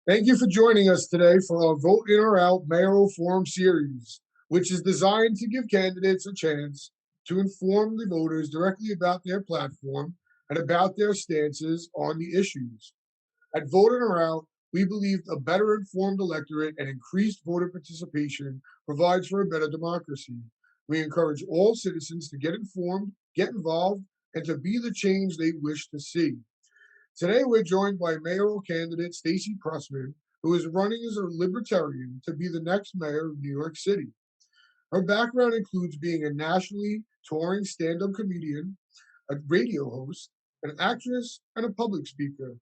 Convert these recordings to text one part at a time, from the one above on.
Thank you for joining us today for our Vote In or Out Mayoral Forum series, which is designed to give candidates a chance to inform the voters directly about their platform and about their stances on the issues. At Vote In or Out, we believe a better informed electorate and increased voter participation provides for a better democracy. We encourage all citizens to get informed, get involved, and to be the change they wish to see. Today, we're joined by mayoral candidate Stacey Prussman, who is running as a Libertarian to be the next mayor of New York City. Her background includes being a nationally touring stand-up comedian, a radio host, an actress, and a public speaker.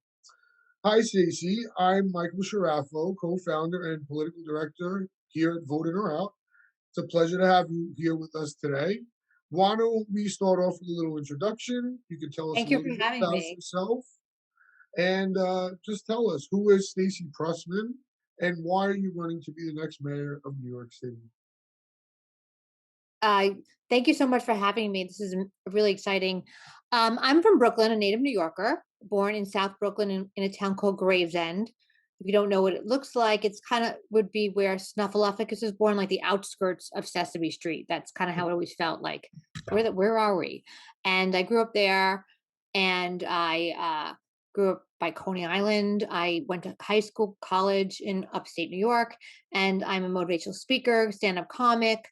Hi, Stacey. I'm Michael Sharafo, co-founder and political director here at Vote In or Out. It's a pleasure to have you here with us today. Why don't we start off with a little introduction? You can tell us a Thank you little for bit having about me. yourself. And just tell us, who is Stacey Prussman and why are you running to be the next mayor of New York City? Uh, Thank you so much for having me. This is really exciting. I'm from Brooklyn, a native New Yorker, born in South Brooklyn in a town called Gravesend. If you don't know what it looks like, it's kind of would be where Snuffleupagus was born, like the outskirts of Sesame Street. That's kind of how it always felt like. Where are we? And I grew up there, and I grew up by Coney Island. I went to high school, college in upstate New York, and I'm a motivational speaker, stand-up comic,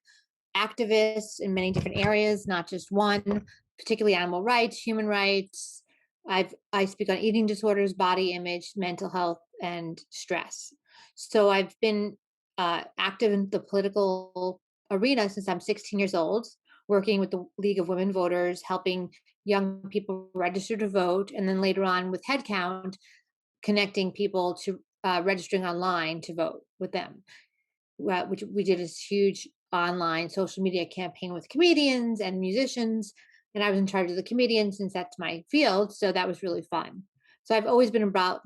activists in many different areas, not just one, particularly animal rights, human rights. I speak on eating disorders, body image, mental health, and stress. So I've been active in the political arena since I'm 16 years old, working with the League of Women Voters, helping young people register to vote, and then later on with Headcount, connecting people to registering online to vote with them, which we did this huge online social media campaign with comedians and musicians. And I was in charge of the comedians since that's my field. So that was really fun. So I've always been involved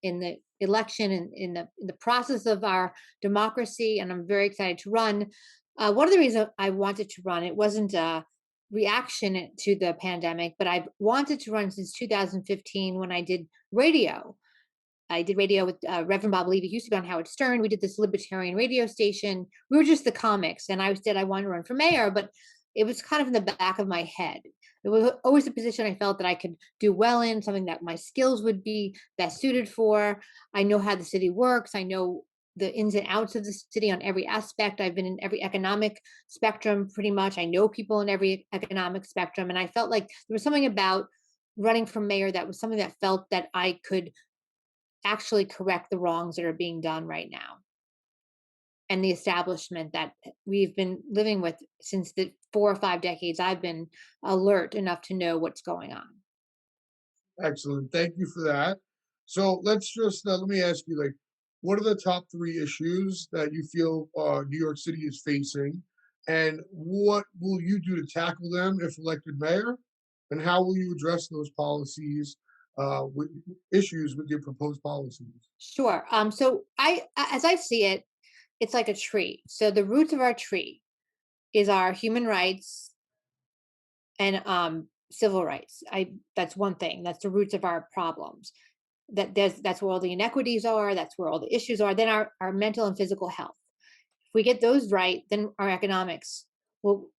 in the election and in the process of our democracy. And I'm very excited to run. One of the reasons I wanted to run, it wasn't a reaction to the pandemic, but I've wanted to run since 2015 when I did radio. I did radio with Reverend Bob Levy. He used to be on Howard Stern. We did this Libertarian radio station. We were just the comics. And I said I wanted to run for mayor, but it was kind of in the back of my head. It was always a position I felt that I could do well in, something that my skills would be best suited for. I know how the city works. I know the ins and outs of the city on every aspect. I've been in every economic spectrum pretty much. I know people in every economic spectrum. And I felt like there was something about running for mayor that was something that felt that I could actually correct the wrongs that are being done right now, and the establishment that we've been living with since the 4 or 5 decades I've been alert enough to know what's going on. Excellent. Thank you for that. So let's just let me ask you, like, what are the top three issues that you feel New York City is facing, and what will you do to tackle them if elected mayor, and how will you address those policies, with issues with your proposed policies? Sure. So as I see it, it's like a tree. So the roots of our tree is our human rights and civil rights. I That's one thing. That's the roots of our problems. That's where all the inequities are. That's where all the issues are. Then our mental and physical health. If we get those right, then our economics will,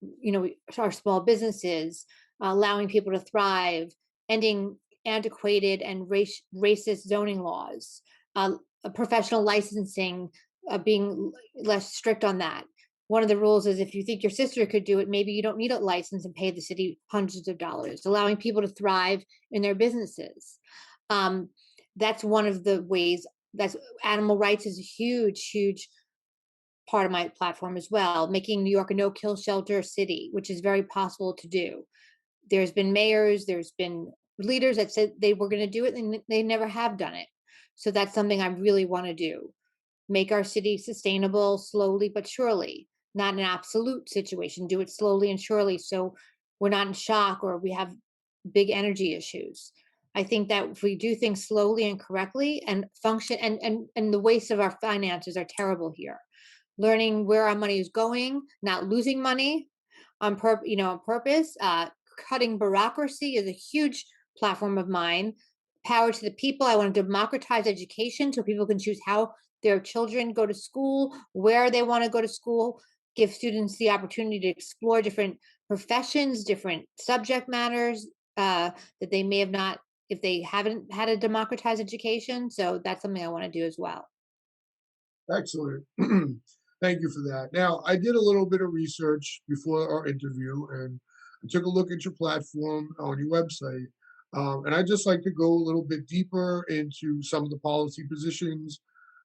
our small businesses, allowing people to thrive, ending antiquated and racist zoning laws, professional licensing, being less strict on that. One of the rules is if you think your sister could do it, maybe you don't need a license and pay the city hundreds of dollars, allowing people to thrive in their businesses. Um, that's one of the ways. That's Animal rights is a huge part of my platform as well, making New York a no-kill shelter city, which is very possible to do. There's been mayors, there's been leaders that said they were going to do it, and they never have done it. So that's something I really want to do. Make our city sustainable slowly but surely, not an absolute situation. Do it slowly and surely so we're not in shock or we have big energy issues. I think that if we do things slowly and correctly and function, and the waste of our finances are terrible here. Learning where our money is going, not losing money on purpose. Cutting bureaucracy is a huge platform of mine. power to the people. I want to democratize education so people can choose how their children go to school, where they want to go to school, give students the opportunity to explore different professions, different subject matters that they may have not, if they haven't had a democratized education. So that's something I want to do as well. Excellent. Thank you for that. Now, I did a little bit of research before our interview, and I took a look at your platform on your website. And I'd just like to go a little bit deeper into some of the policy positions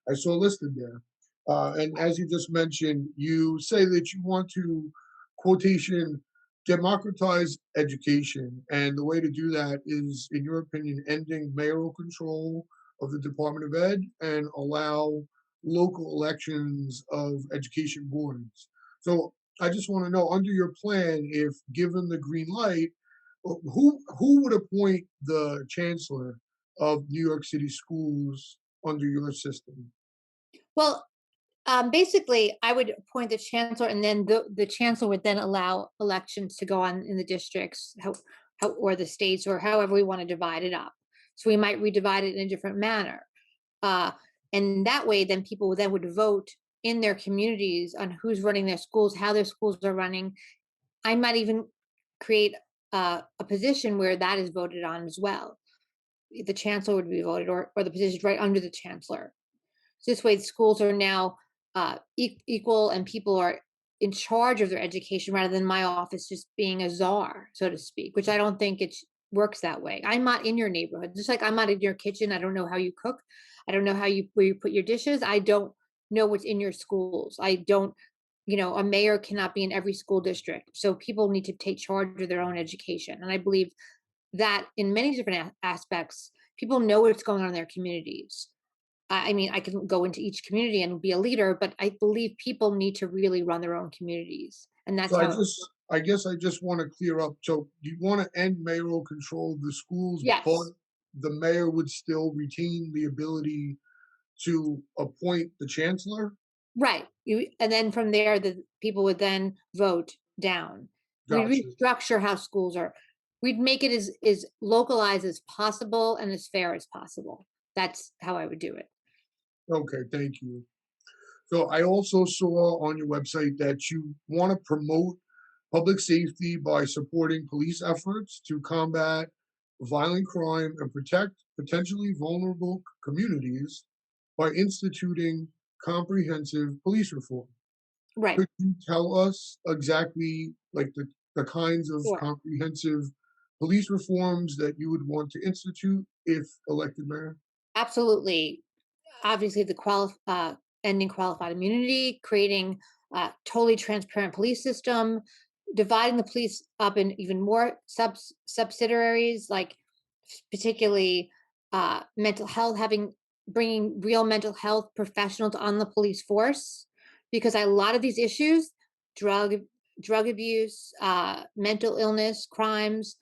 I saw listed there. And as you just mentioned, you say that you want to, quotation, democratize education. And the way to do that is, in your opinion, ending mayoral control of the Department of Ed and allow local elections of education boards. So I just want to know, under your plan, if given the green light, who would appoint the chancellor of New York City schools under your system? Well, basically, I would appoint the chancellor, and then the chancellor would then allow elections to go on in the districts, or the states, or however we want to divide it up. So we might redivide it in a different manner, uh, and that way, then people then would vote in their communities on who's running their schools, how their schools are running. I might even create a position where that is voted on as well. The chancellor would be voted, or the position right under the chancellor. So this way, schools are now equal, and people are in charge of their education rather than my office just being a czar, so to speak, which I don't think it works that way. I'm not in your neighborhood, just like I'm not in your kitchen. I don't know how you cook. I don't know how you where you put your dishes. I don't know what's in your schools. I don't, a mayor cannot be in every school district. So people need to take charge of their own education. And I believe that in many different aspects, people know what's going on in their communities. I mean, I can go into each community and be a leader, but I believe people need to really run their own communities, and So that's how. I guess I just want to clear up. So you want to end mayoral control of the schools, but Yes, the mayor would still retain the ability to appoint the chancellor? right. And then from there, the people would then vote down. We'd Gotcha. restructure how schools are. We'd make it as localized as possible and as fair as possible. That's how I would do it. Okay, thank you. So I also saw on your website that you want to promote public safety by supporting police efforts to combat violent crime and protect potentially vulnerable communities by instituting comprehensive police reform. Right. Could you tell us exactly like the kinds of Sure. comprehensive police reforms that you would want to institute if elected mayor? Absolutely. Obviously, ending qualified immunity, creating a totally transparent police system, dividing the police up in even more subsidiaries, like particularly mental health, bringing real mental health professionals on the police force, because a lot of these issues, drug drug abuse, mental illness, crimes,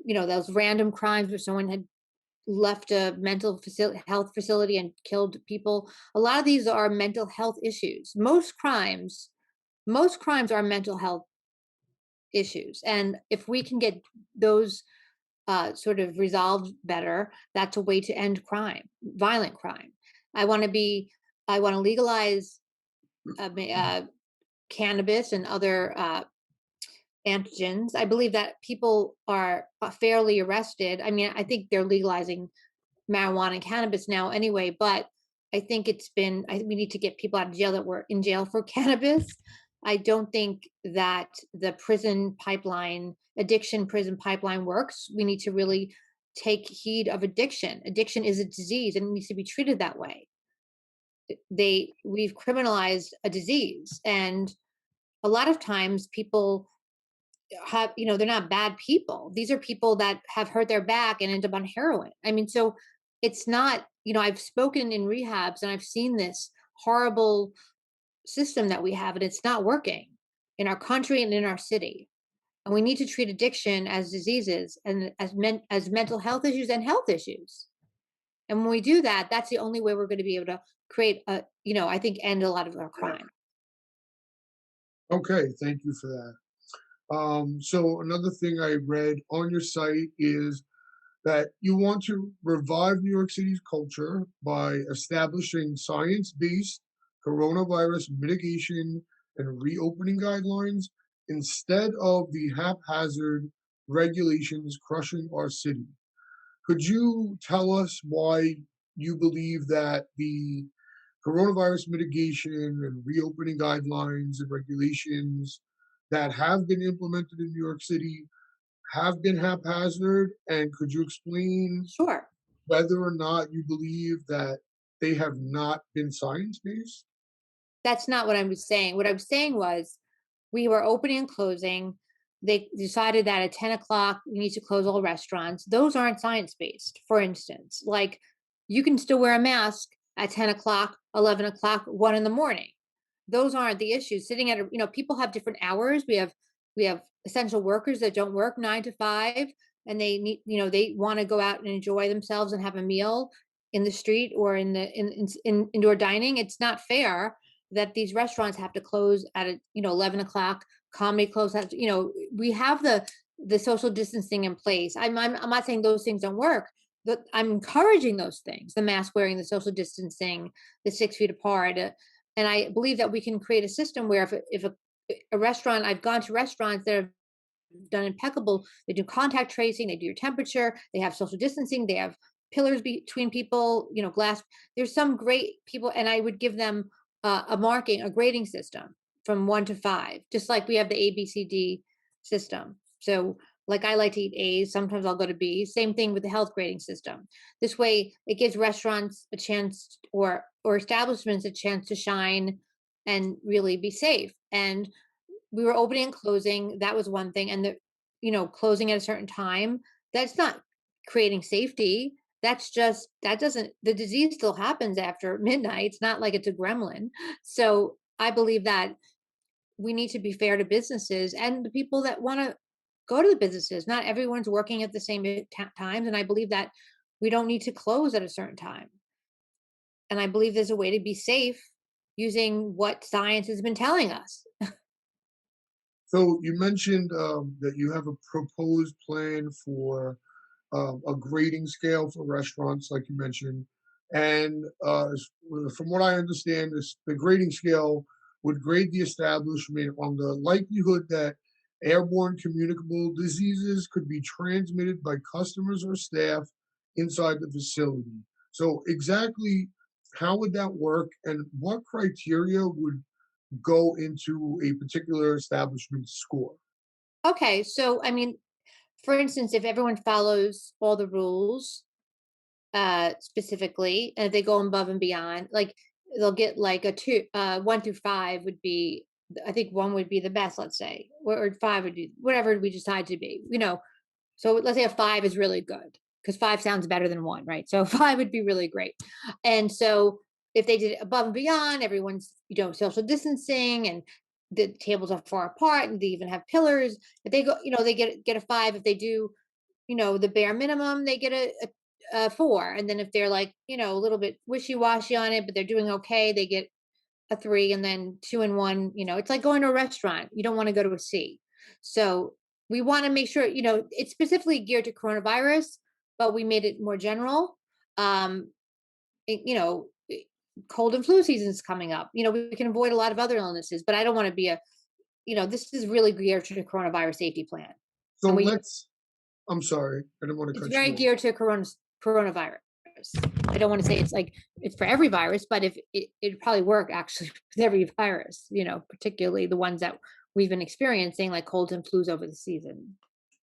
those random crimes where someone had left a health facility and killed people. A lot of these are mental health issues. Most crimes are mental health issues, and if we can get those sort of resolved better, that's a way to end crime, violent crime. I want to be. I want to legalize cannabis and other antigens. I believe that people are fairly arrested. I mean, I think they're legalizing marijuana and cannabis now anyway, but I think we need to get people out of jail that were in jail for cannabis. I don't think that the addiction prison pipeline works. We need to really take heed of addiction. Addiction is a disease and it needs to be treated that way. We've criminalized a disease, and a lot of times people they're not bad people. These are people that have hurt their back and end up on heroin. I mean, so it's not, I've spoken in rehabs and I've seen this horrible system that we have, and it's not working in our country and in our city. And we need to treat addiction as diseases and as mental health issues and health issues. And when we do that, that's the only way we're going to be able to create I think end a lot of our crime. Okay, thank you for that. So another thing I read on your site is that you want to revive New York City's culture by establishing science-based coronavirus mitigation and reopening guidelines instead of the haphazard regulations crushing our city. Could you tell us why you believe that the coronavirus mitigation and reopening guidelines and regulations that have been implemented in New York City have been haphazard? And could you explain Sure. whether or not you believe that they have not been science-based? That's not what I was saying. What I was saying was we were opening and closing. They decided that at 10 o'clock, we need to close all restaurants. Those aren't science based, for instance. Like you can still wear a mask at 10 o'clock, 11 o'clock, 1 in the morning. Those aren't the issues. Sitting at a, people have different hours. We have essential workers that don't work 9 to 5, and they need, they want to go out and enjoy themselves and have a meal in the street or in indoor dining. It's not fair that these restaurants have to close at 11 o'clock. Comedy close at, we have the social distancing in place. I'm not saying those things don't work, but I'm encouraging those things: the mask wearing, the social distancing, the 6 feet apart. And I believe that we can create a system where if a restaurant, I've gone to restaurants that have done impeccable. They do contact tracing, they do your temperature, they have social distancing, they have pillars between people, glass. There's some great people, and I would give them a grading system from 1 to 5, just like we have the ABCD system. So, like I like to eat A's, sometimes I'll go to B's. Same thing with the health grading system. This way, it gives restaurants a chance, or establishments a chance to shine and really be safe. And we were opening and closing. That was one thing. And closing at a certain time, that's not creating safety. That's just, that doesn't, the disease still happens after midnight. It's not like it's a gremlin. So I believe that we need to be fair to businesses and the people that want to go to the businesses. Not everyone's working at the same times. And I believe that we don't need to close at a certain time. And I believe there's a way to be safe using what science has been telling us. So you mentioned that you have a proposed plan for a grading scale for restaurants, like you mentioned. And from what I understand, the grading scale would grade the establishment on the likelihood that airborne communicable diseases could be transmitted by customers or staff inside the facility. So, exactly how would that work, and what criteria would go into a particular establishment's score? Okay. So, I mean, for instance, if everyone follows all the rules, specifically, and if they go above and beyond, like they'll get like a 2, 1 through 5 would be, I think 1 would be the best, let's say, or 5 would be whatever we decide to be, So let's say a 5 is really good because 5 sounds better than 1, right? So 5 would be really great. And so if they did it above and beyond, everyone's, social distancing, and the tables are far apart, and they even have pillars. If they go, they get a 5. If they do, the bare minimum, they get a 4. And then if they're like, a little bit wishy-washy on it, but they're doing okay, they get a 3. And then 2 and 1, it's like going to a restaurant. You don't want to go to a C. So we want to make sure, it's specifically geared to coronavirus, but we made it more general. Um, it- you know, it- Cold and flu season's coming up. We can avoid a lot of other illnesses, but I don't want to be this is really geared to the coronavirus safety plan. So And we let's I'm sorry, I didn't want to It's cut very you off. geared to coronavirus. I don't want to say it's like it's for every virus, but if it'd probably work actually with every virus, particularly the ones that we've been experiencing, like colds and flus over the season.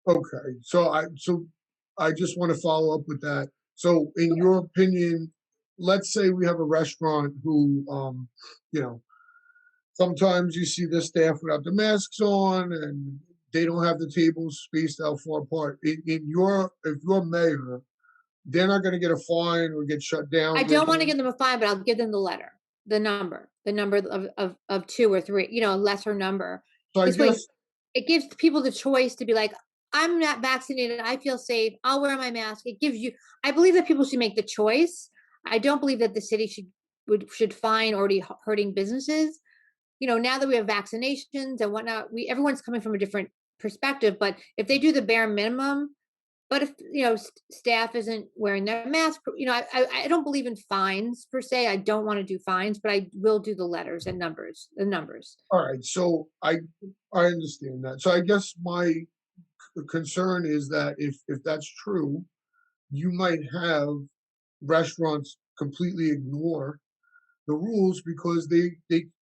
Okay, so I just want to follow up with that. So, in Sure. your opinion, let's say we have a restaurant who, you know, sometimes you see the staff without the masks on, and they don't have the tables spaced out far apart. If you're mayor, they're not going to get a fine or get shut down. I They're don't want to going. give them a fine, but I'll give them the letter, the number of 2 or 3, a lesser number. So I This way, guess it gives people the choice to be like, I'm not vaccinated. I feel safe. I'll wear my mask. It gives you, I believe that people should make the choice. I don't believe that the city should fine already hurting businesses. Now that we have vaccinations and whatnot, everyone's coming from a different perspective. But if they do the bare minimum, But if, staff isn't wearing their mask, I don't believe in fines per se. I don't want to do fines, but I will do the letters and numbers, the numbers. All right, so I understand that. So I guess my concern is that if that's true, you might have restaurants completely ignore the rules because they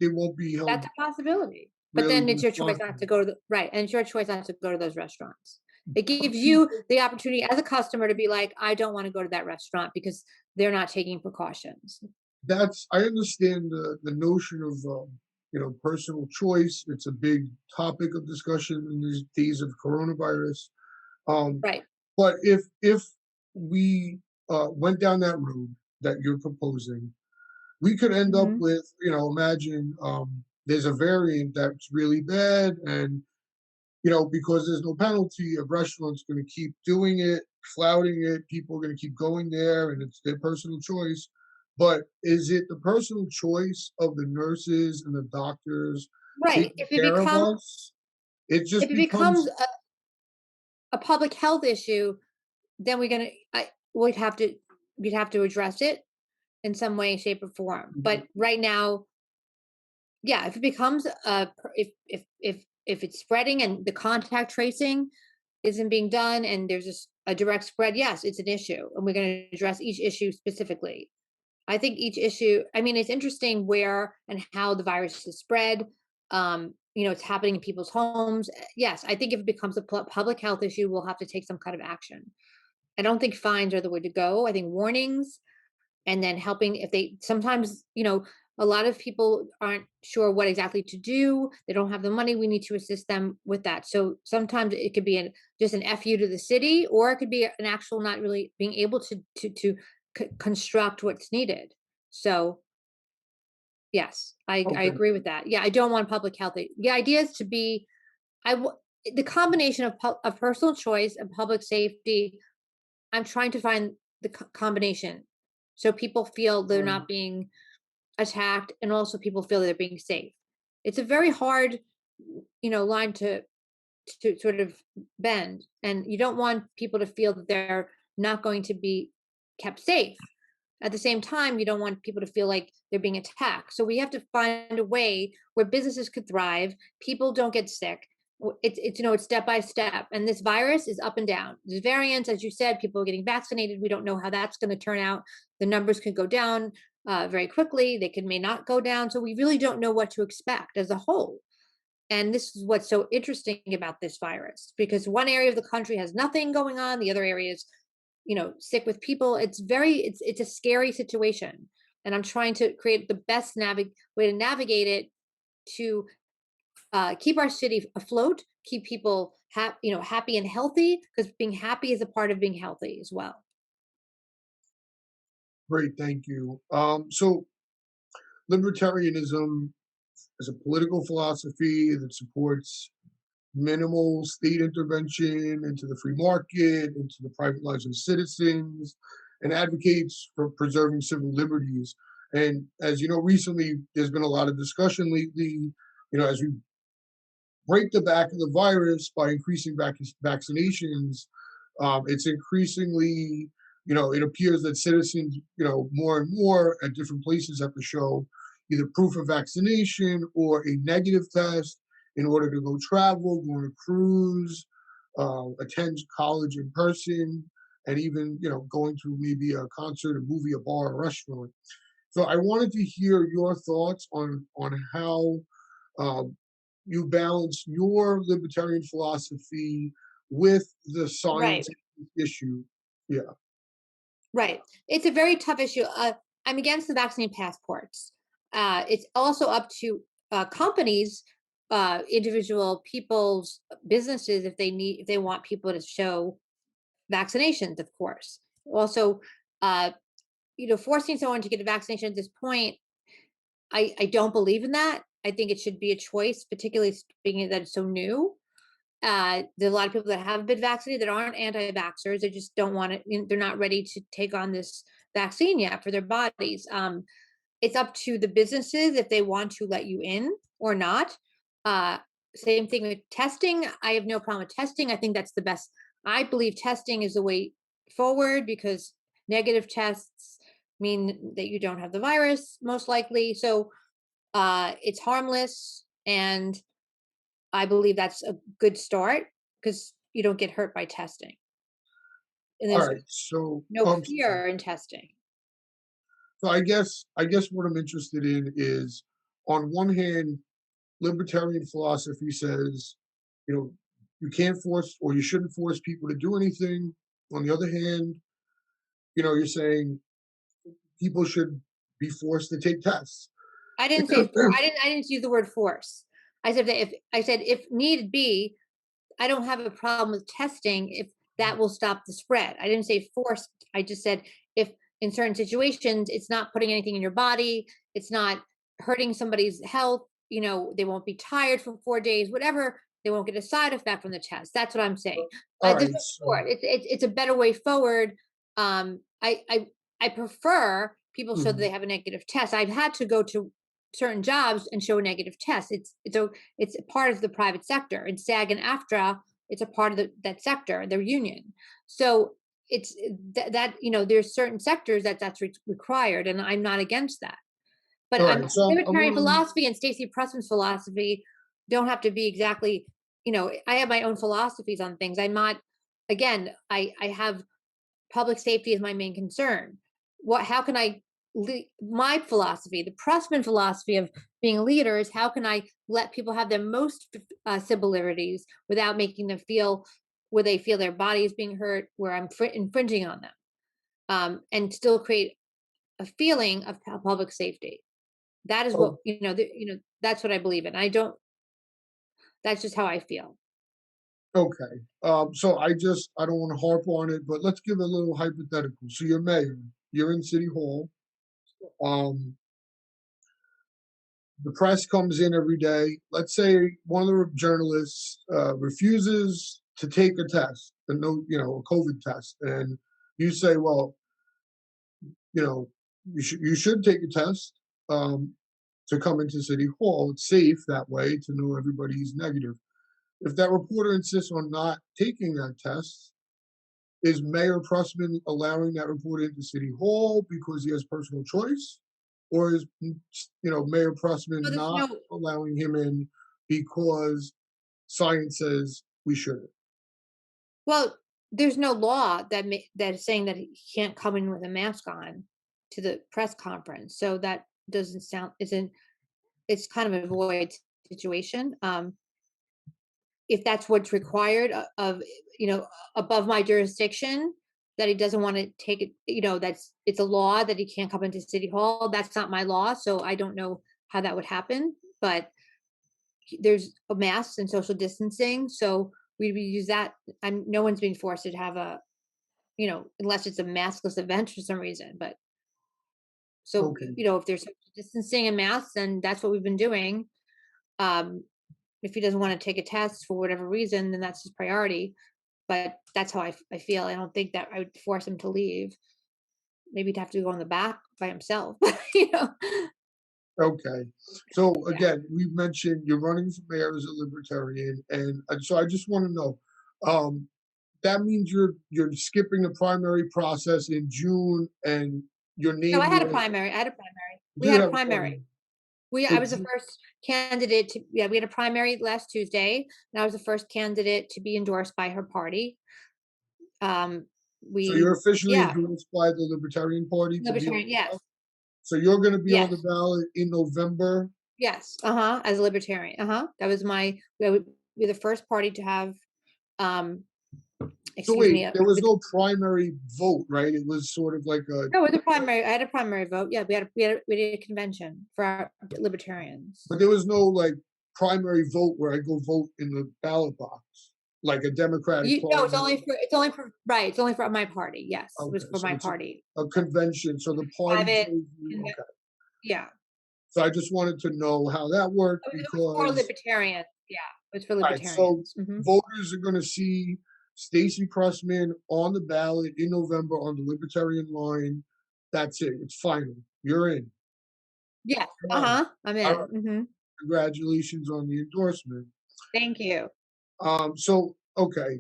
won't be held That's a possibility. But really then it's your choice not to responsible. go to the right, and it's your choice not to go to those restaurants. It But gives you people, the opportunity as a customer to be like, I don't want to go to that restaurant because they're not taking precautions. that's I understand the notion of personal choice. It's a big topic of discussion in these days of coronavirus. Um, Right. but if we went down that road that you're proposing, we could end up Mhm. with, imagine there's a variant that's really bad, and because there's no penalty, a restaurant's going to keep doing it, flouting it. People are going to keep going there, and it's their personal choice. But is it the personal choice of the nurses and the doctors Right. taking care of us? It If just it becomes becomes a public health issue, then we'd have to we'd have to address it in some way, shape, or form. But right now, yeah, if it becomes if it's spreading and the contact tracing isn't being done and there's just a direct spread, yes, it's an issue, and we're going to address each issue specifically. I think each issue, I mean, it's interesting where and how the virus is spread. It's happening in people's homes. Yes, I think if it becomes a public health issue, we'll have to take some kind of action. I don't think fines are the way to go. I think warnings, and then helping if they sometimes, a lot of people aren't sure what exactly to do. They don't have the money. We need to assist them with that. So sometimes it could be just an fu to the city, or it could be an actual not really being able to construct what's needed. So yes, I okay. agree with that. Yeah, I don't want public health. The idea is to be I w- the combination of personal choice and public safety. I'm trying to find the combination so people feel they're Right. not being attacked and also people feel they're being safe. It's a very hard, line to sort of bend, and you don't want people to feel that they're not going to be kept safe. At the same time, you don't want people to feel like they're being attacked. So we have to find a way where businesses could thrive, people don't get sick. It's step by step, and this virus is up and down. There's variants, as you said, people are getting vaccinated. We don't know how that's going to turn out. The numbers could go down very quickly. They may not go down. So we really don't know what to expect as a whole. And this is what's so interesting about this virus, because one area of the country has nothing going on, the other area is, sick with people. It's a scary situation. And I'm trying to create the best way to navigate it to keep our city afloat, keep people happy and healthy, because being happy is a part of being healthy as well. Great, thank you. So libertarianism is a political philosophy that supports minimal state intervention into the free market, into the private lives of citizens, and advocates for preserving civil liberties. And as you know, recently there's been a lot of discussion lately, as we break the back of the virus by increasing vaccinations, it's increasingly, it appears that citizens, more and more at different places have to show either proof of vaccination or a negative test in order to go travel, go on a cruise, attend college in person, and even, going to maybe a concert, a movie, a bar, a restaurant. So I wanted to hear your thoughts on how um, you balance your libertarian philosophy with the Right. science issue. Yeah, Right. It's a very tough issue. I'm against the vaccine passports. It's also up to companies, individual people's businesses, if they want people to show vaccinations, of course. Also, uh, forcing someone to get a vaccination at this point, I don't believe in that. I think it should be a choice, particularly speaking that it's so new. There's a lot of people that have been vaccinated that aren't anti-vaxxers. They just don't want it. They're not ready to take on this vaccine yet for their bodies. It's up to the businesses if they want to let you in or not. Uh, Same thing with testing. I have no problem with testing. I think that's the best. I believe testing is the way forward because negative tests mean that you don't have the virus, most likely. So it's harmless. And I believe that's a good start because you don't get hurt by testing. And All there's right. So, no fear in testing. I guess what I'm interested in is, on one hand, libertarian philosophy says, you know, you can't force or you shouldn't force people to do anything. On the other hand, you're saying people should be forced to take tests. I didn't use the word force. I said if need be, I don't have a problem with testing if that will stop the spread. I didn't say forced. I just said if in certain situations it's not putting anything in your body, it's not hurting somebody's health, they won't be tired for 4 days, whatever, they won't get a side effect from the test. That's what I'm saying. All There's right. no So, support. It's a better way forward. I prefer people show that they mhm, have a negative test. I've had to go to certain jobs and show a negative test. It's a part of the private sector. In SAG and AFTRA, it's a part of that sector, their union. So it's that there's certain sectors that's required, and I'm not against that. But all I'm right. So I'm libertarian gonna. philosophy and Stacey Prussman's philosophy don't have to be exactly. I have my own philosophies on things. I'm not. Again, I have public safety is my main concern. How can my philosophy, the Pressman philosophy of being a leader is how can I let people have their most civil liberties without making them feel where they feel their body is being hurt, where I'm infringing on them, and still create a feeling of public safety. That is what Oh, that's what I believe in. I don't. That's just how I feel. okay. So I don't want to harp on it, but let's give a little hypothetical. So you're mayor, you're in City Hall. Um, the press comes in every day. Let's say one of the journalists refuses to take a test, a COVID test, and you say, well, you should take a test um, to come into City Hall. It's safe that way to know everybody's negative. If that reporter insists on not taking that test, is Mayor Prussman allowing that reporter into City Hall because he has personal choice? Or is Mayor Prussman So there's not no allowing him in because science says we shouldn't? Well, there's no law that is saying that he can't come in with a mask on to the press conference. So that doesn't sound isn't it's kind of a void situation. If that's what's required of above my jurisdiction, that he doesn't want to take it, it's a law that he can't come into City Hall. That's not my law, so I don't know how that would happen. But there's a masks and social distancing, so we use that. No one's being forced to have unless it's a maskless event for some reason. But so, Okay, if there's social distancing and masks, then that's what we've been doing. Um, if he doesn't want to take a test for whatever reason, then that's his priority. But that's how I feel. I don't think that I would force him to leave. Maybe he'd have to go in the back by himself. okay. So Yeah. again, we mentioned you're running for mayor as a libertarian, and so I just want to know. Um, that means you're skipping the primary process in June, and your No, name I had a will primary. I had a primary. We do had a have a primary. primary. So I was the first candidate to, yeah, we had a primary last Tuesday, and I was the first candidate to be endorsed by her party. Um, so you're officially yeah, endorsed by the Libertarian Party to be on libertarian. the ballot. Yes, So you're going to be on the yes, ballot in November. yes. As a libertarian. That was we're the first party to have, um, So excuse wait, me, there was no primary vote, right? It was sort of like a, no, with the primary. I had a primary vote. Yeah, we did a convention for our libertarians. but there was no like primary vote where I go vote in the ballot box, like a Democratic No, Party. it's only for my party. Yes, it was Okay, for so my it's party. a convention. So the party Private. chose you. conve- Okay. Yeah, So I just wanted to know how that worked it was for because, libertarians. Yeah, it was for all right, so libertarians. voters are going to see Stacey Prussman on the ballot in November on the Libertarian line. That's it. It's final. You're in. Yes. All right. I'm All in. right. Congratulations on the endorsement. Thank you. So okay.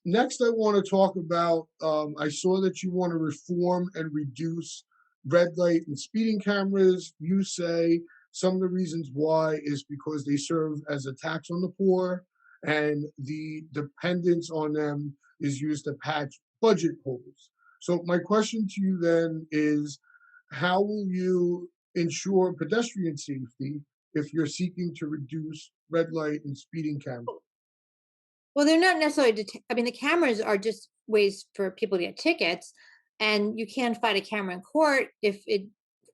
Next, I want to talk about. I saw that you want to reform and reduce red light and speeding cameras. You say some of the reasons why is because they serve as a tax on the poor, and the dependence on them is used to patch budget holes. So, my question to you then is, how will you ensure pedestrian safety if you're seeking to reduce red light and speeding cameras? Well, they're not necessarily I mean, the cameras are just ways for people to get tickets, and you can fight a camera in court if it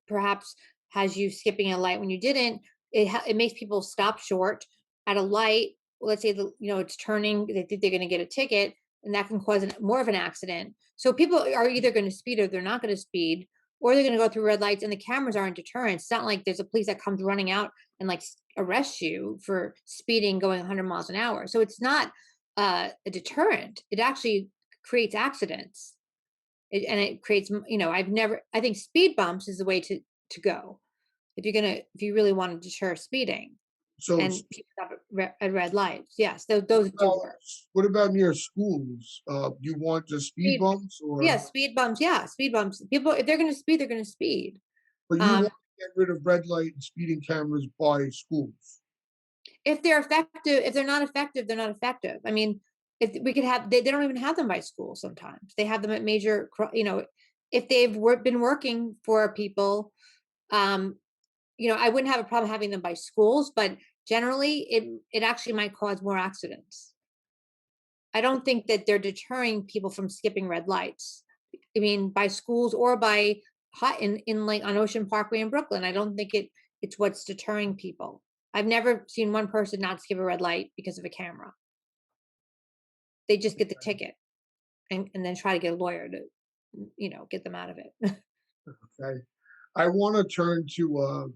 perhaps has you skipping a light when you didn't. It makes people stop short at a light. Let's say it's turning, they think they're going to get a ticket, and that can cause more of an accident. So people are either going to speed or they're not going to speed, or they're going to go through red lights, and the cameras aren't deterrent. It's not like there's a police that comes running out and like arrest you for speeding going 100 miles an hour. So it's not a deterrent. It actually creates accidents. And it creates, I think speed bumps is the way to go if you really want to deter speeding So, and people stop at red lights. Yes, those what do about work. near schools? You want just speed Speed, bumps, yeah, or speed bumps. Yeah, speed bumps. People, if they're going to speed, they're going to speed. but you want Um, to get rid of red light and speeding cameras by schools? if they're effective, if they're not effective, they're not effective. I mean, if we could have, they don't even have them by school. Sometimes they have them at major, if they've been working for people. um I wouldn't have a problem having them by schools, but generally it actually might cause more accidents. I don't think that they're deterring people from skipping red lights. I mean, by schools or by hot in like on Ocean Parkway in Brooklyn. I don't think it's what's deterring people. I've never seen one person not skip a red light because of a camera. They just get the ticket and then try to get a lawyer to, get them out of it. Okay, I want to turn to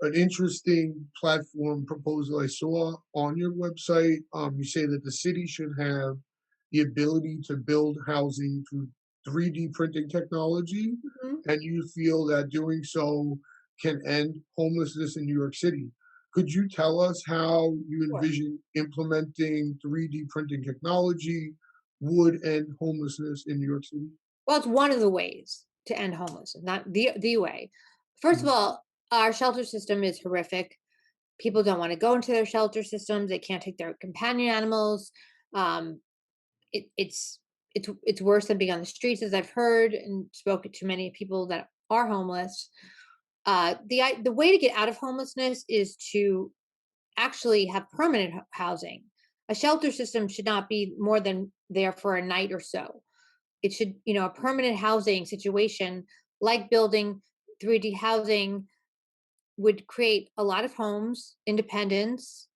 an interesting platform proposal I saw on your website. You say that the city should have the ability to build housing through 3D printing technology, Mhm. and you feel that doing so can end homelessness in New York City. Could you tell us how you Sure. envision implementing 3D printing technology would end homelessness in New York City? Well, it's one of the ways to end homelessness, not the way. First of Mhm. all, our shelter system is horrific. People don't want to go into their shelter systems. They can't take their companion animals. Um, it's worse than being on the streets, as I've heard and spoken to many people that are homeless. The way to get out of homelessness is to actually have permanent housing. A shelter system should not be more than there for a night or so. It should, a permanent housing situation like building 3D housing would create a lot of homes, independence,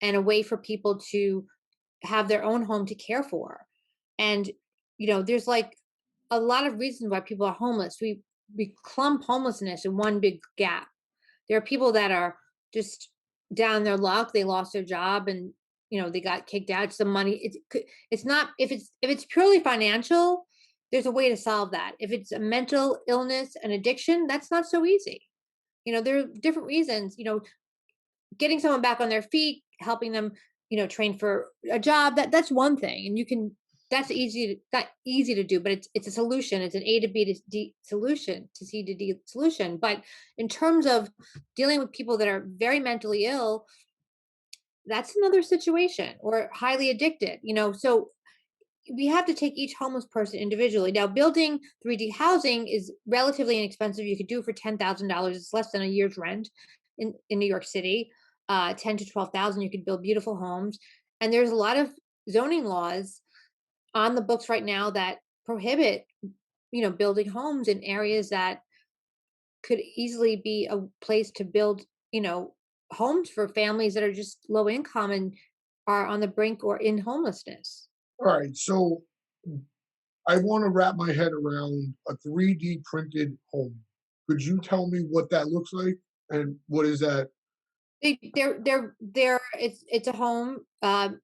and a way for people to have their own home to care for. And there's like a lot of reasons why people are homeless. We clump homelessness in one big gap. There are people that are just down their luck. They lost their job and they got kicked out. It's the money. It's not if it's purely financial. There's a way to solve that. If it's a mental illness and addiction, that's not so easy. There are different reasons. Getting someone back on their feet, helping them, train for a job. That's one thing, and you can. That's not easy to do, but it's a solution. It's an A to B to D solution to C to D solution. But in terms of dealing with people that are very mentally ill, that's another situation, or highly addicted. So we have to take each homeless person individually. Now, building 3D housing is relatively inexpensive. You could do it for $10,000. It's less than a year's rent in New York City. 10 to 12,000. You could build beautiful homes, and there's a lot of zoning laws on the books right now that prohibit building homes in areas that could easily be a place to build homes for families that are just low income and are on the brink or in homelessness. All right, so I want to wrap my head around a 3D printed home. Could you tell me what that looks like and what is that? They're it's a home.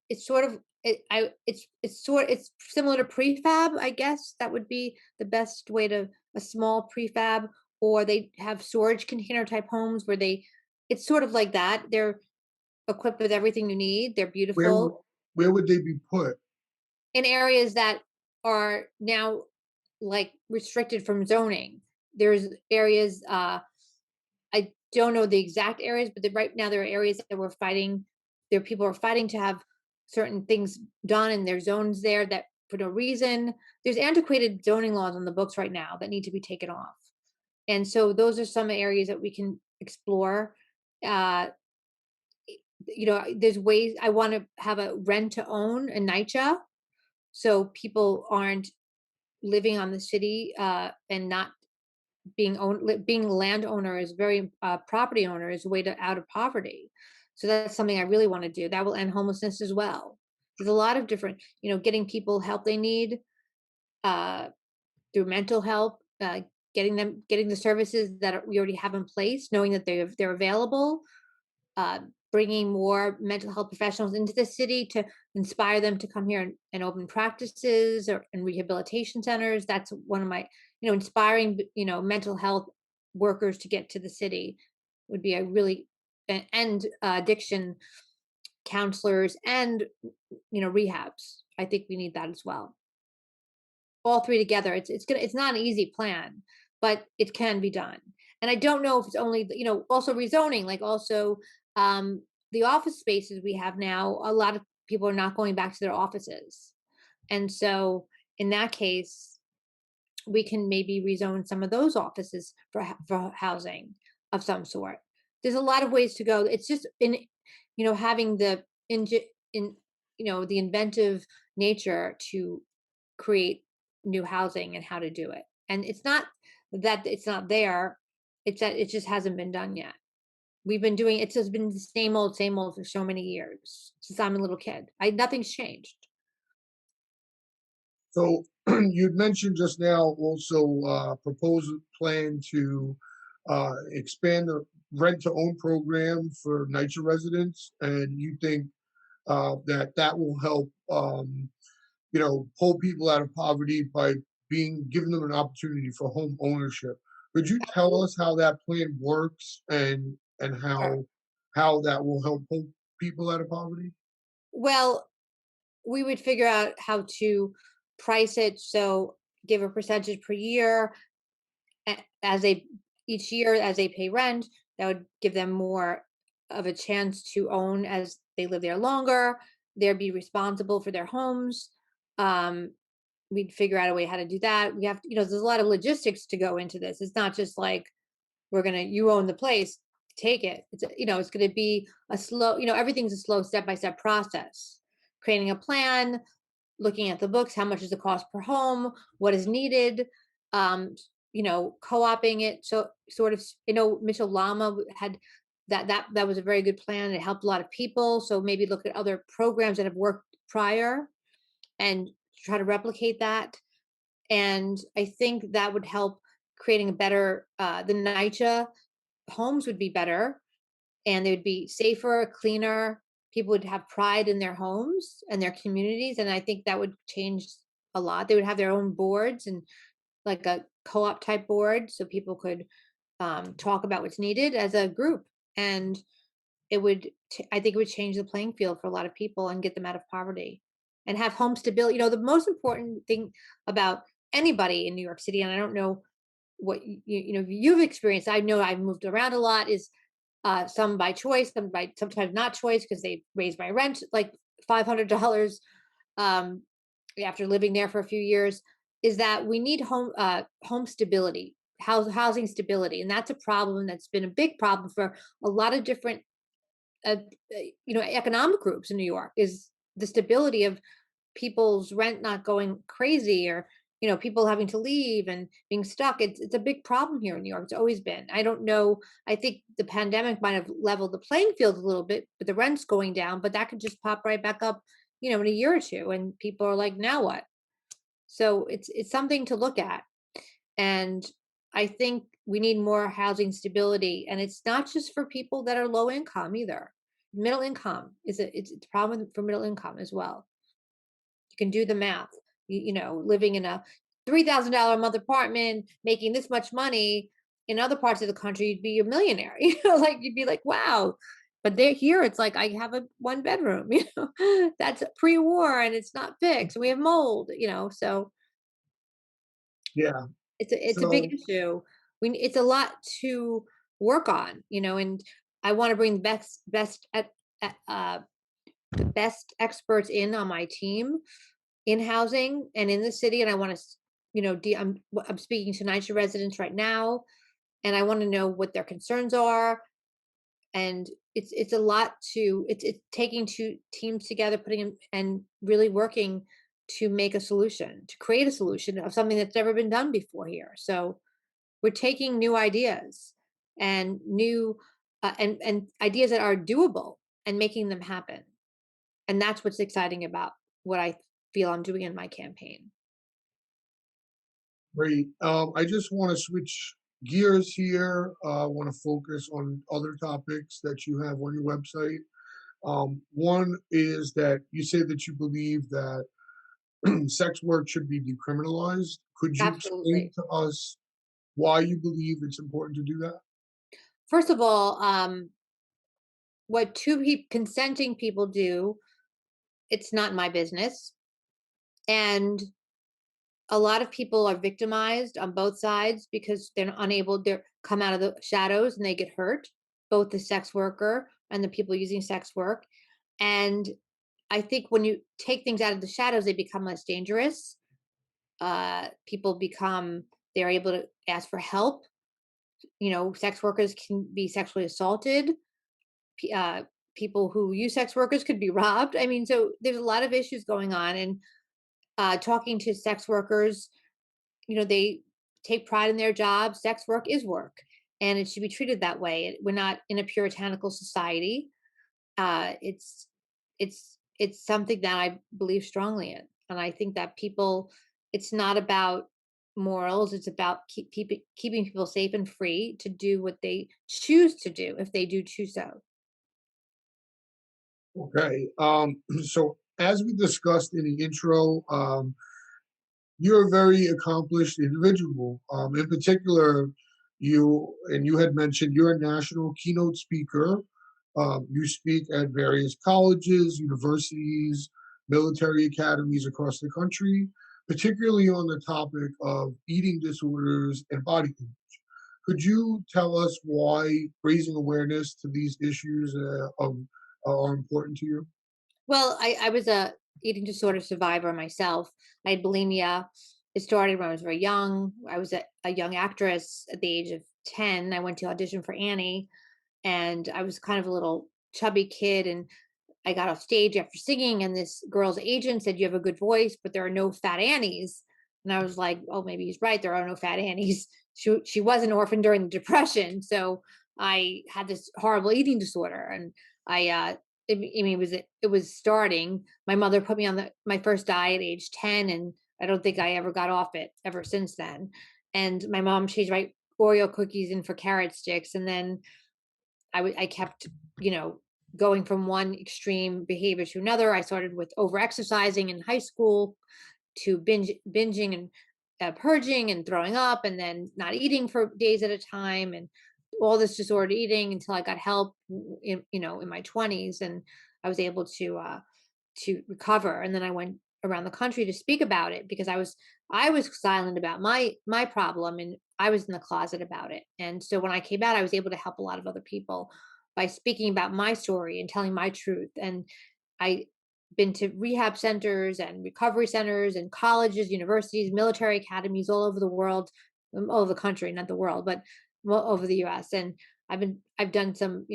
It's sort of it's similar to prefab. I guess that would be the best way to a small prefab, or they have storage container type homes where it's sort of like that. They're equipped with everything you need. They're Where would beautiful. where would they be put? in areas that are now like restricted from zoning. There's areas, I don't know the exact areas, but right now there are areas that we're fighting. There people are fighting to have certain things done in their zones there that for no reason. There's antiquated zoning laws on the books right now that need to be taken off. And so those are some areas that we can explore. Uh, there's ways I want to have a rent to own a NYCHA so people aren't living on the city and not being a landowner is very property owner is a way to out of poverty. So that's something I really want to do. That will end homelessness as well. There's a lot of different, getting people help they need uh, through mental health, getting the services that we already have in place, knowing that they're available, uh, bringing more mental health professionals into the city to inspire them to come here and open practices or and rehabilitation centers. That's one of my, inspiring, mental health workers to get to the city would be a really and addiction counselors and rehabs. I think we need that as well. All three together. It's not an easy plan, but it can be done. And I don't know if it's only also rezoning, like also the office spaces we have now. A lot of people are not going back to their offices, and so in that case, we can maybe rezone some of those offices for for housing of some sort. There's a lot of ways to go. It's just in having the in the inventive nature to create new housing and how to do it. And it's not that it's not there, it's that it just hasn't been done yet. We've been doing it's just been the same old for so many years since I'm a little kid. I Nothing's changed. So you'd mentioned just now also proposed plan to expand the rent to own program for NYCHA residents, and you think that will help, pull people out of poverty by being giving them an opportunity for home ownership. Could you tell us how that plan works and Sure. how that will help pull people out of poverty? Well, we would figure out how to price it, so give a percentage per year as they each year as they pay rent. That would give them more of a chance to own as they live there longer. They'd be responsible for their homes. um we'd figure out a way how to do that. We have to, there's a lot of logistics to go into this. It's not just like you own the place, take it. It's gonna be a slow, everything's a slow step-by-step process. Creating a plan, looking at the books, how much is the cost per home, what is needed, um, co-oping it. So sort of, Mitchell Lama had that was a very good plan. It helped a lot of people. So maybe look at other programs that have worked prior and try to replicate that. And I think that would help creating a better the NYCHA homes would be better, and they would be safer, cleaner. People would have pride in their homes and their communities, and I think that would change a lot. They would have their own boards and like a co-op type board, so people could talk about what's needed as a group, and I think it would change the playing field for a lot of people and get them out of poverty and have home stability. The most important thing about anybody in New York City, and I don't know what you've experienced. I know I've moved around a lot. Is some by choice, some by sometimes not choice because they raised my rent like $500 um, after living there for a few years. Is that we need home stability, housing stability, and that's a problem that's been a big problem for a lot of different economic groups in New York. Is the stability of people's rent not going crazy, or people having to leave and being stuck. It's a big problem here in New York. It's always been. I don't know. I think the pandemic might have leveled the playing field a little bit, but the rent's going down. But that could just pop right back up, in a year or two, and people are like, now what? So it's something to look at. And I think we need more housing stability, and it's not just for people that are low income either. Middle income it's a problem for middle income as well. You can do the math. Living in a $3,000 a month apartment, making this much money in other parts of the country, you'd be a millionaire. Like you'd be like, wow. But there here, it's like I have a one bedroom, that's pre-war and it's not fixed. We have mold, so Yeah. it's a big So issue. It's a lot to work on, and I want to bring the best experts in on my team in housing and in the city, and I want to, I'm speaking to NYC residents right now, and I want to know what their concerns are, and it's a lot to it's taking two teams together, putting them and really working to make a solution, to create a solution of something that's never been done before here. So we're taking new ideas and new and ideas that are doable and making them happen. And that's what's exciting about what I feel I'm doing in my campaign. great. I just want to switch gears here. I want to focus on other topics that you have on your website. One is that you say that you believe that sex work should be decriminalized. Could you explain Absolutely. to us why you believe it's important to do that? First of all, what consenting people do, it's not my business. And a lot of people are victimized on both sides because they're unable to come out of the shadows and they get hurt, both the sex worker and the people using sex work. And I think when you take things out of the shadows, they become less dangerous. People become, they're able to ask for help. Sex workers can be sexually assaulted. P- Uh, People who use sex workers could be robbed. I mean, so there's a lot of issues going on. And talking to sex workers, they take pride in their job. Sex work is work, and it should be treated that way. We're not in a puritanical society. It's something that I believe strongly in, and I think that people. It's not about morals. It's about keeping people safe and free to do what they choose to do if they do choose so. Okay. So as we discussed in the intro, you're a very accomplished individual. In particular, you had mentioned you're a national keynote speaker. You speak at various colleges, universities, military academies across the country, particularly on the topic of eating disorders and body image. Could you tell us why raising awareness to these issues are important to you? Well, I was a eating disorder survivor myself. I had bulimia. It started when I was very young. I was a young actress at the age of 10. I went to audition for Annie, and I was kind of a little chubby kid. And I got off stage after singing, and this girl's agent said, "You have a good voice, but there are no fat Annies." And I was like, "Oh, maybe he's right. There are no fat Annies." She was an orphan during the Depression, so I had this horrible eating disorder, and I mean, it was starting. My mother put me on my first diet at age 10, and I don't think I ever got off it ever since then. And my mom changed my Oreo cookies in for carrot sticks, and then I kept, you know, going from one extreme behavior to another. I started with over exercising in high school to binging and purging and throwing up, and then not eating for days at a time, and all this disordered eating until I got help in my 20s, and I was able to recover. And then I went around the country to speak about it because I was silent about my problem, and I was in the closet about it. And so when I came out, I was able to help a lot of other people by speaking about my story and telling my truth. And I been to rehab centers and recovery centers and colleges, universities, military academies all over the world, all over the country, not the world, but all over the US. And I've done some,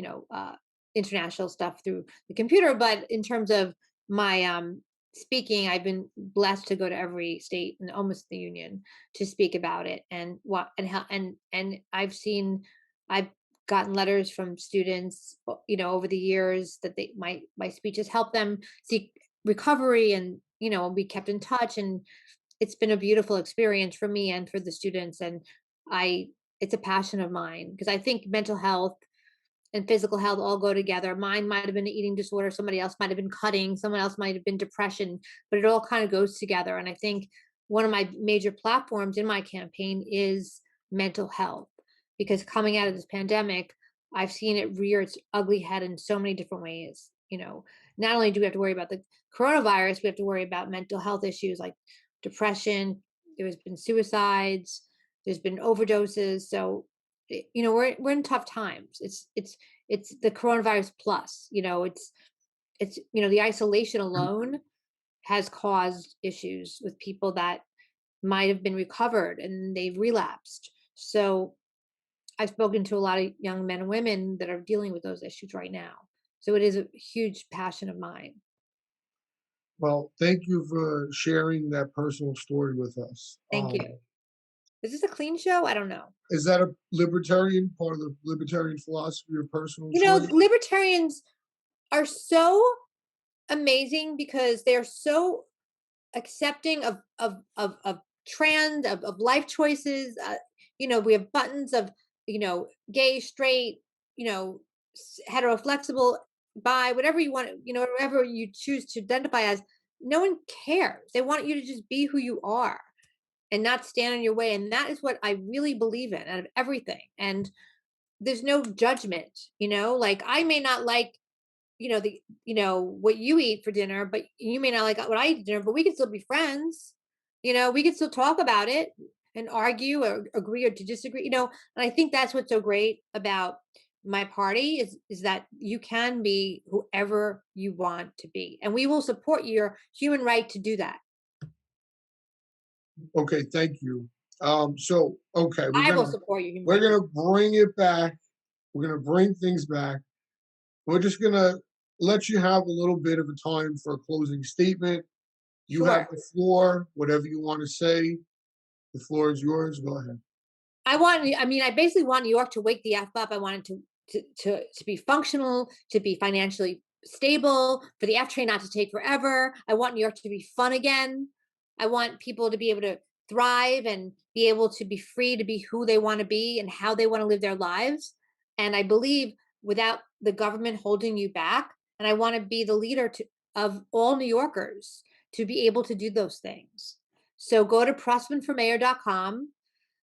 international stuff through the computer, but in terms of my speaking, I've been blessed to go to every state and almost the union to speak about it. And what and how and I've gotten letters from students, over the years that my speeches help them seek recovery, and we kept in touch. And it's been a beautiful experience for me and for the students. And I it's a passion of mine because I think mental health and physical health all go together. Mine might have been an eating disorder, somebody else might have been cutting, someone else might have been depression, but it all kind of goes together. And I think one of my major platforms in my campaign is mental health, because coming out of this pandemic, I've seen it rear its ugly head in so many different ways. Not only do we have to worry about the coronavirus, we have to worry about mental health issues like depression. There's been suicides. There's been overdoses. So, we're in tough times. It's the coronavirus plus. The isolation alone has caused issues with people that might have been recovered and they've relapsed. So I've spoken to a lot of young men and women that are dealing with those issues right now. So it is a huge passion of mine. Well, thank you for sharing that personal story with us. Thank you. Is this a clean show? I don't know. Is that a libertarian part of the libertarian philosophy of personal choice? Libertarians are so amazing because they're so accepting of trend of life choices. We have buttons of gay, straight, hetero, flexible, bi, whatever you want, whatever you choose to identify as. No one cares. They want you to just be who you are and not stand in your way. And that is what I really believe in out of everything. And there's no judgment. Like I may not like what you eat for dinner, but you may not like what I eat for dinner, but we can still be friends. We can still talk about it and argue or agree or to disagree. And I think that's what's so great about my party is that you can be whoever you want to be. And we will support your human right to do that. Okay, thank you. So okay, I will support your human we're right. gonna bring it back. We're gonna bring things back. We're just gonna let you have a little bit of a time for a closing statement. You have Sure. the floor, whatever you want to say. The floor is yours. Go ahead. I basically want New York to wake the F up. I want it to be functional, to be financially stable, for the F train not to take forever. I want New York to be fun again. I want people to be able to thrive and be able to be free to be who they want to be and how they want to live their lives. And I believe without the government holding you back, and I want to be the leader of all New Yorkers to be able to do those things. So go to PrussmanForMayor.com.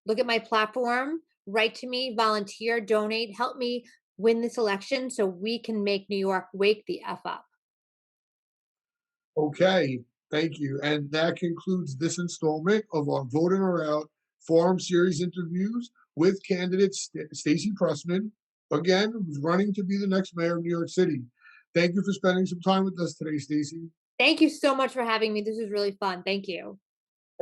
Look at my platform, write to me, volunteer, donate, help me win this election so we can make New York wake the F up. Okay, thank you. And that concludes this installment of our Vote In or Out Forum Series interviews with candidate Stacey Prussman, again, who's running to be the next mayor of New York City. Thank you for spending some time with us today, Stacey. Thank you so much for having me. This was really fun. Thank you.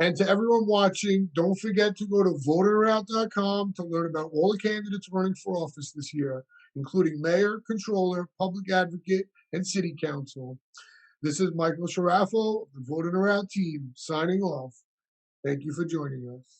And to everyone watching, don't forget to go to voteinout.com to learn about all the candidates running for office this year, including mayor, controller, public advocate, and city council. This is Michael Sharafo of the Vote In or Out team signing off. Thank you for joining us.